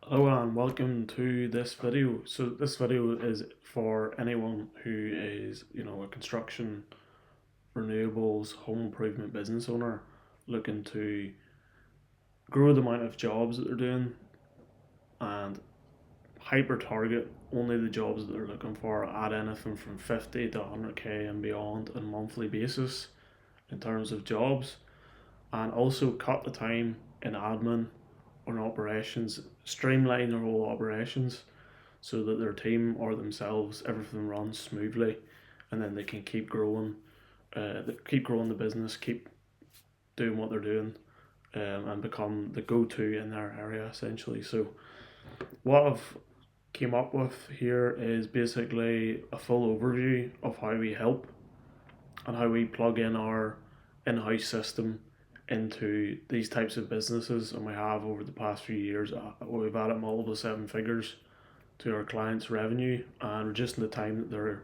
Hello and welcome to this video. So this video is for anyone who is, a construction, renewables, home improvement business owner looking to grow the amount of jobs that they're doing and hyper target only the jobs that they're looking for at anything from 50 to 100k and beyond on a monthly basis in terms of jobs, and also cut the time in admin or in operations, streamline their whole operations so that their team or themselves, everything runs smoothly, and then they can keep growing the business, keep doing what they're doing, and become the go-to in their area essentially. So what I've came up with here is basically a full overview of how we help and how we plug in our in-house system into these types of businesses, and we have over the past few years. We've added multiple seven figures to our clients' revenue and reducing the time that they're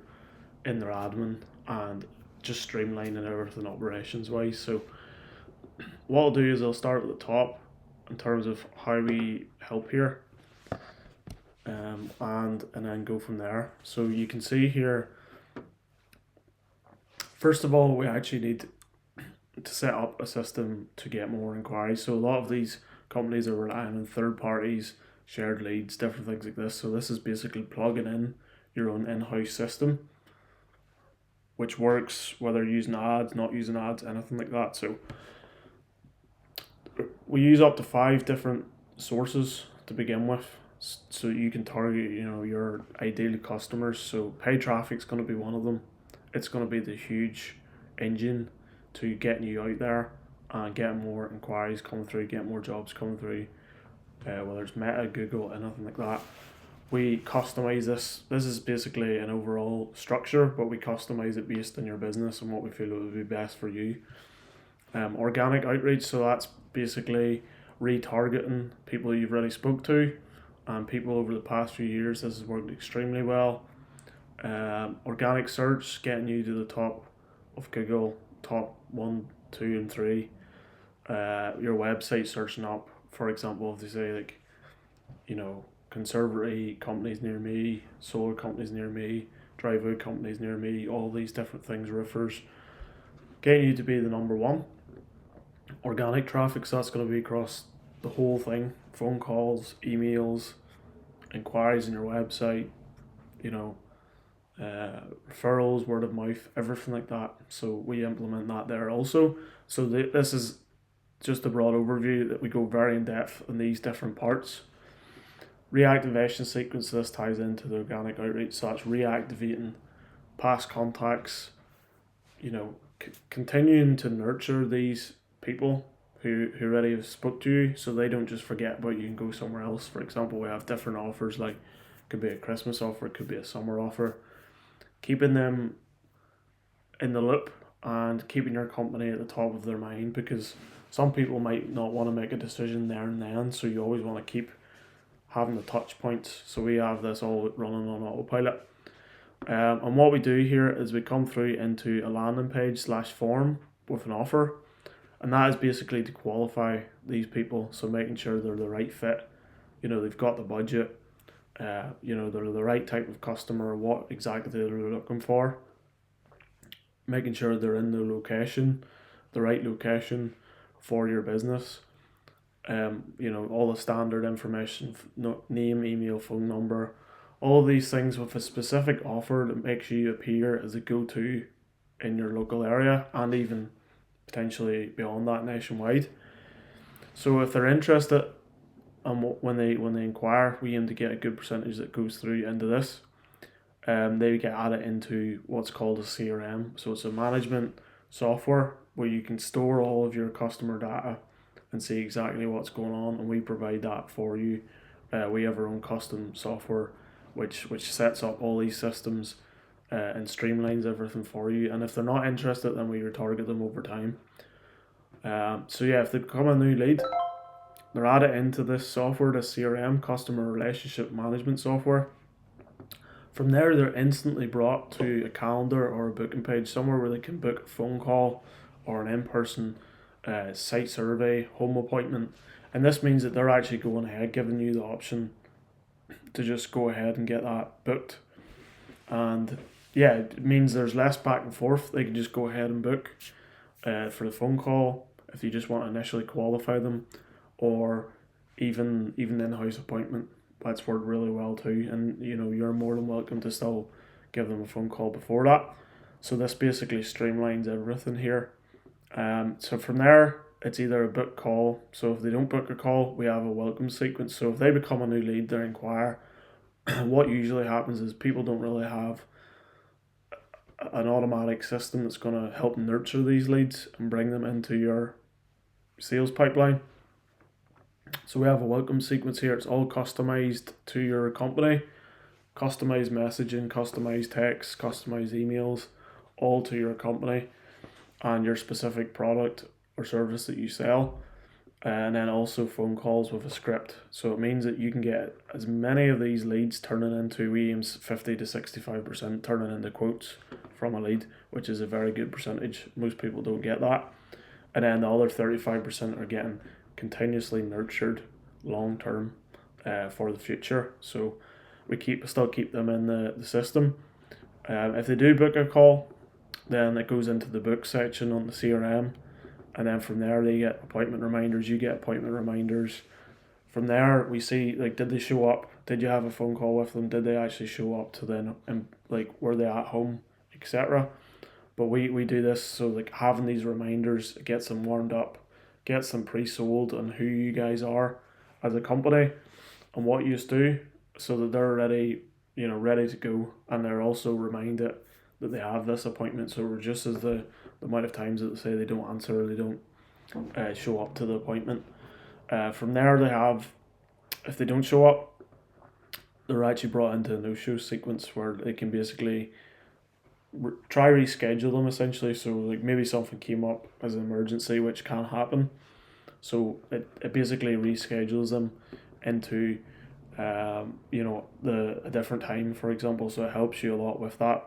in their admin and just streamlining everything operations wise. So what I'll do is I'll start at the top in terms of how we help here, and then go from there. So you can see here, first of all, we actually need to set up a system to get more inquiries. So a lot of these companies are relying on third parties, shared leads, different things like this. So this is basically plugging in your own in-house system, which works whether you're using ads, not using ads, anything like that. So we use up to 5 different sources to begin with, so you can target your ideal customers. So paid traffic's going to be one of them. It's going to be the huge engine to getting you out there and getting more inquiries coming through, getting more jobs coming through, whether it's Meta, Google, anything like that. We customize this. This is basically an overall structure, but we customize it based on your business and what we feel would be best for you. Organic outreach, so that's basically retargeting people you've already spoke to and people over the past few years. This has worked extremely well. Organic search, getting you to the top of Google, top 1, 2, and 3. Your website searching up, for example, if they say like, conservatory companies near me, solar companies near me, driveway companies near me, all these different things, roofers, getting you to be the number one. Organic traffic, so that's going to be across the whole thing: phone calls, emails, inquiries on your website, you know, referrals, word of mouth, everything like that. So we implement that there also. So this is just a broad overview that we go very in depth in these different parts. Reactivation sequence, this ties into the organic outreach, so that's reactivating past contacts, continuing to nurture these people who already have spoke to you, so they don't just forget about you and go somewhere else. For example, we have different offers, like it could be a Christmas offer, it could be a summer offer. Keeping them in the loop and keeping your company at the top of their mind, because some people might not want to make a decision there and then, so you always want to keep having the touch points. So we have this all running on autopilot. And what we do here is we come through into a landing page / form with an offer, and that is basically to qualify these people. So making sure they're the right fit, they've got the budget, they're the right type of customer, what exactly they're looking for, making sure they're in the right location for your business. All the standard information, name, email, phone number, all these things with a specific offer that makes you appear as a go-to in your local area and even potentially beyond that, nationwide. So if they're interested, and when they inquire, we aim to get a good percentage that goes through into this. They get added into what's called a CRM. So it's a management software where you can store all of your customer data and see exactly what's going on, and we provide that for you. We have our own custom software which sets up all these systems, and streamlines everything for you. And if they're not interested, then we retarget them over time. So yeah, if they become a new lead, they're added into this software, this CRM, customer relationship management software. From there, they're instantly brought to a calendar or a booking page, somewhere where they can book a phone call or an in-person site survey, home appointment, And this means that they're actually going ahead, giving you the option to just go ahead and get that booked. And yeah, it means there's less back and forth. They can just go ahead and book for the phone call if you just want to initially qualify them, or even in-house appointment. That's worked really well too, and you're more than welcome to still give them a phone call before that. So this basically streamlines everything here. So from there, it's either a book call. So if they don't book a call, we have a welcome sequence. So if they become a new lead, they inquire. What usually happens is people don't really have an automatic system that's going to help nurture these leads and bring them into your sales pipeline. So we have a welcome sequence here. It's all customized to your company, customized messaging, customized text, customized emails, all to your company and your specific product or service that you sell. And then also phone calls with a script. So it means that you can get as many of these leads turning into, we aim 50 to 65% turning into quotes from a lead, which is a very good percentage. Most people don't get that. And then the other 35% are getting continuously nurtured long term for the future. So we still keep them in the system. If they do book a call, then it goes into the book section on the CRM. And then from there, they get appointment reminders. You get appointment reminders. From there, we see, like, did they show up? Did you have a phone call with them? Did they actually show up to then, and like, were they at home, etc. But we do this so, like, having these reminders gets them warmed up, gets them pre-sold on who you guys are as a company and what you do, so that they're ready to go, and they're also reminded that they have this appointment. So it reduces the amount of times that they say they don't answer or they don't show up to the appointment. From there, if they don't show up, they're actually brought into a no-show sequence where they can basically try reschedule them essentially. So like maybe something came up as an emergency, which can happen. So it basically reschedules them into a different time, for example. So it helps you a lot with that.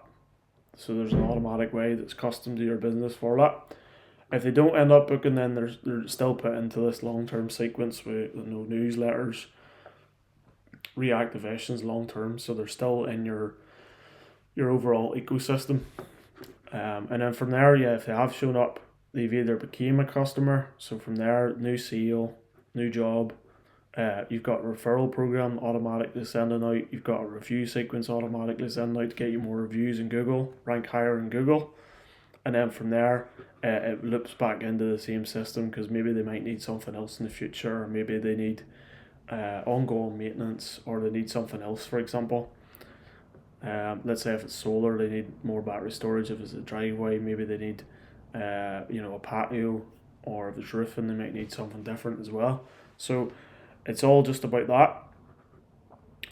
So there's an automatic way that's custom to your business for that. If they don't end up booking, then they're still put into this long-term sequence with newsletters, reactivations long term. So they're still in your overall ecosystem. And then from there, if they have shown up, they've either became a customer. So from there, new sale, new job. You've got a referral program automatically sending out. You've got a review sequence automatically sending out to get you more reviews in Google, rank higher in Google. And then from there, it loops back into the same system because maybe they might need something else in the future, or maybe they need ongoing maintenance, or they need something else, for example. Let's say if it's solar, they need more battery storage. If it's a driveway, maybe they need a patio, or if it's roofing, they might need something different as well. So it's all just about that.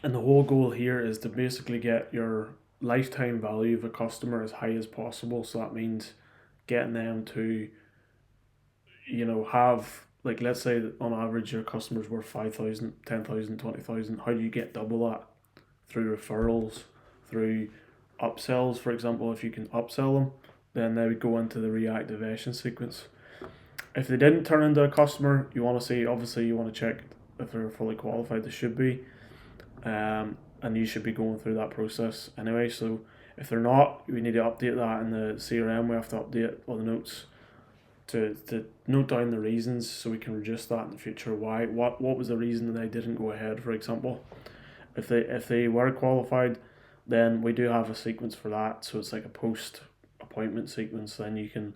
And the whole goal here is to basically get your lifetime value of a customer as high as possible. So that means getting them to, have, like, let's say that on average your customers were 5,000, 10,000, 20,000. How do you get double that? Through referrals, through upsells, for example. If you can upsell them, then they would go into the reactivation sequence. If they didn't turn into a customer, you want to see, obviously you want to check if they're fully qualified. They should be, and you should be going through that process anyway. So if they're not, we need to update that in the CRM. We have to update all the notes to note down the reasons, so we can reduce that in the future. Why? What was the reason that they didn't go ahead, for example? If they were qualified, then we do have a sequence for that. So it's like a post appointment sequence. Then you can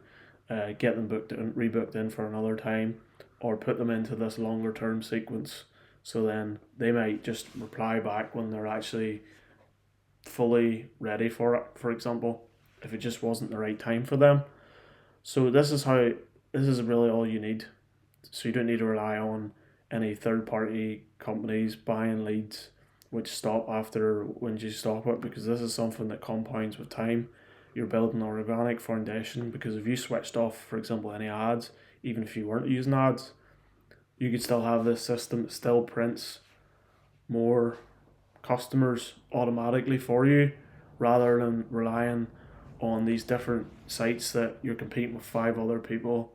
get them rebooked in for another time, or put them into this longer term sequence. So then they might just reply back when they're actually fully ready for it, for example, if it just wasn't the right time for them. So this is really all you need. So you don't need to rely on any third party companies buying leads which stop after when you stop it, because this is something that compounds with time. You're building an organic foundation, because if you switched off, for example, any ads, even if you weren't using ads, you could still have this system that still prints more customers automatically for you, rather than relying on these different sites that you're competing with 5 other people,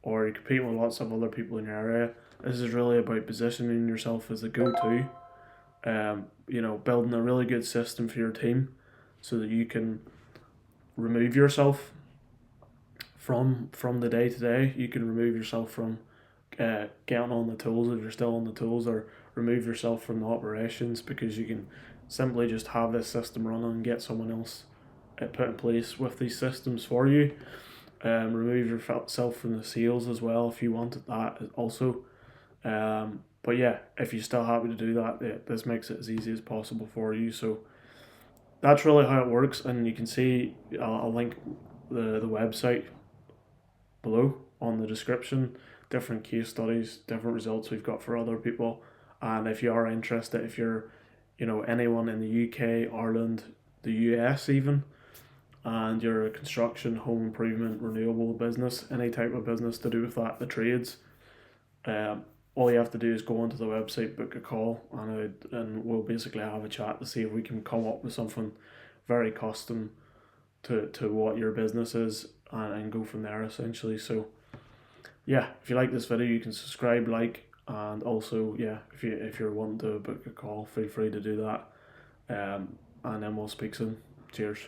or you're competing with lots of other people in your area. This is really about positioning yourself as a go-to. Building a really good system for your team, so that you can remove yourself from the day to day. You can remove yourself from getting on the tools if you're still on the tools, or remove yourself from the operations, because you can simply just have this system running and get someone else put in place with these systems for you. Remove yourself from the sales as well if you wanted that also. But yeah, if you're still happy to do that, this makes it as easy as possible for you. So that's really how it works, and you can see I'll link the website below on the description. Different case studies, different results we've got for other people, and if you are interested, if you're anyone in the UK, Ireland, the US even, and you're a construction, home improvement, renewable business, any type of business to do with that, the trades, all you have to do is go onto the website, book a call, and we'll basically have a chat to see if we can come up with something very custom to what your business is, and go from there essentially. So yeah, if you like this video, you can subscribe, like, and also yeah, if you're wanting to book a call, feel free to do that. And then we'll speak soon. Cheers.